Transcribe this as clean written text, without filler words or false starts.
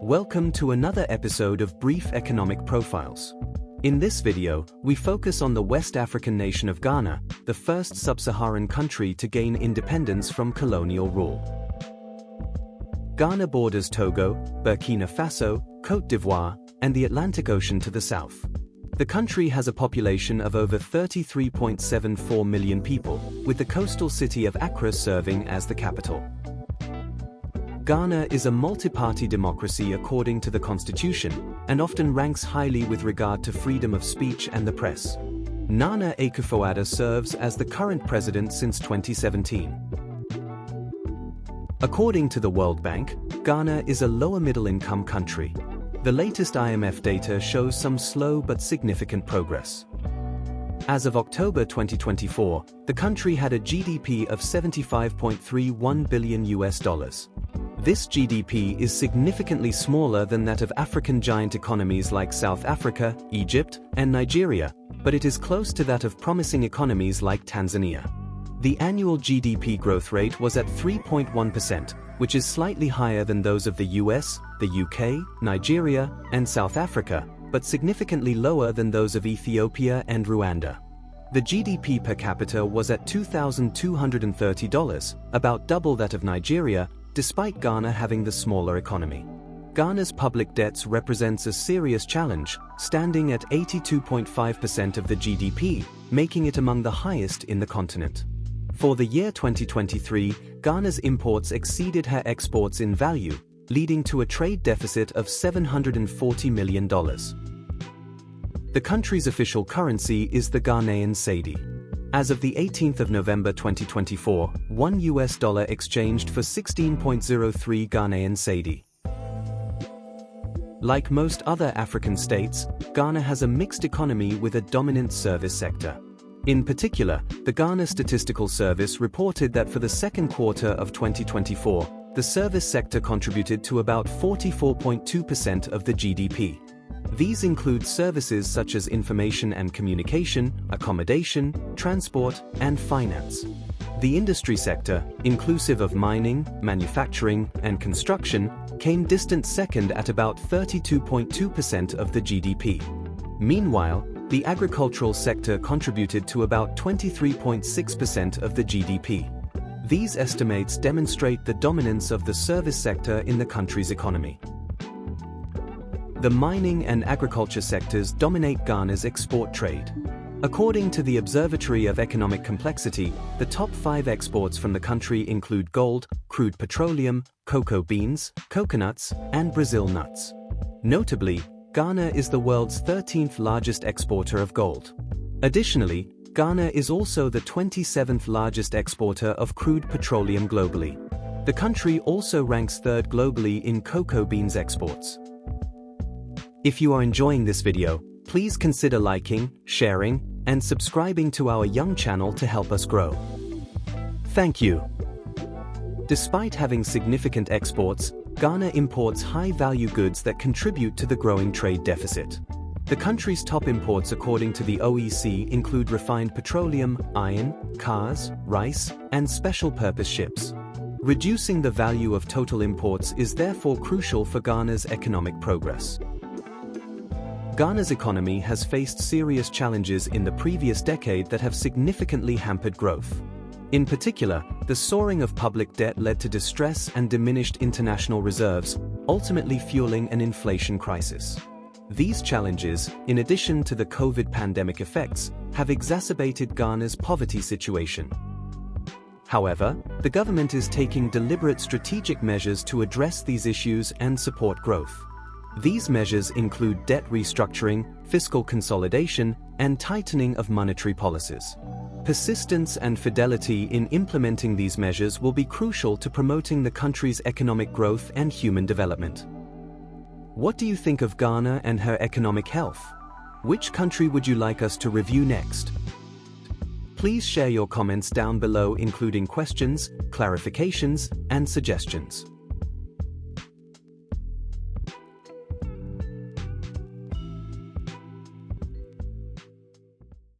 Welcome to another episode of Brief Economic Profiles. In this video, we focus on the West African nation of Ghana, the first sub-Saharan country to gain independence from colonial rule. Ghana borders Togo, Burkina Faso, Cote d'Ivoire, and the Atlantic Ocean to the south. The country has a population of over 33.74 million people, with the coastal city of Accra serving as the capital. Ghana is a multi-party democracy according to the constitution, and often ranks highly with regard to freedom of speech and the press. Nana Akufo Addo serves as the current president since 2017. According to the World Bank, Ghana is a lower middle-income country. The latest IMF data shows some slow but significant progress. As of October 2024, the country had a GDP of $75.31 billion. This GDP is significantly smaller than that of African giant economies like South Africa, Egypt, and Nigeria, but it is close to that of promising economies like Tanzania. The annual GDP growth rate was at 3.1%, which is slightly higher than those of the US, the UK, Nigeria, and South Africa, but significantly lower than those of Ethiopia and Rwanda. The GDP per capita was at $2,230, about double that of Nigeria, despite Ghana having the smaller economy. Ghana's public debts represents a serious challenge, standing at 82.5% of the GDP, making it among the highest in the continent. For the year 2023, Ghana's imports exceeded her exports in value, leading to a trade deficit of $740 million. The country's official currency is the Ghanaian cedi. As of the 18th of November 2024, $1 exchanged for 16.03 Ghanaian cedi. Like most other African states, Ghana has a mixed economy with a dominant service sector. In particular, the Ghana Statistical Service reported that for the second quarter of 2024, the service sector contributed to about 44.2% of the GDP. These include services such as information and communication, accommodation, transport, and finance. The industry sector, inclusive of mining, manufacturing, and construction, came distant second at about 32.2% of the GDP. Meanwhile, the agricultural sector contributed to about 23.6% of the GDP. These estimates demonstrate the dominance of the service sector in the country's economy. The mining and agriculture sectors dominate Ghana's export trade. According to the Observatory of Economic Complexity, the top 5 exports from the country include gold, crude petroleum, cocoa beans, coconuts, and Brazil nuts. Notably, Ghana is the world's 13th largest exporter of gold. Additionally, Ghana is also the 27th largest exporter of crude petroleum globally. The country also ranks 3rd globally in cocoa beans exports. If you are enjoying this video, please consider liking, sharing, and subscribing to our young channel to help us grow. Thank you. Despite having significant exports, Ghana imports high-value goods that contribute to the growing trade deficit. The country's top imports according to the OEC include refined petroleum, iron, cars, rice, and special-purpose ships. Reducing the value of total imports is therefore crucial for Ghana's economic progress. Ghana's economy has faced serious challenges in the previous decade that have significantly hampered growth. In particular, the soaring of public debt led to distress and diminished international reserves, ultimately fueling an inflation crisis. These challenges, in addition to the COVID pandemic effects, have exacerbated Ghana's poverty situation. However, the government is taking deliberate strategic measures to address these issues and support growth. These measures include debt restructuring, fiscal consolidation, and tightening of monetary policies. Persistence and fidelity in implementing these measures will be crucial to promoting the country's economic growth and human development. What do you think of Ghana and her economic health? Which country would you like us to review next? Please share your comments down below, including questions, clarifications, and suggestions.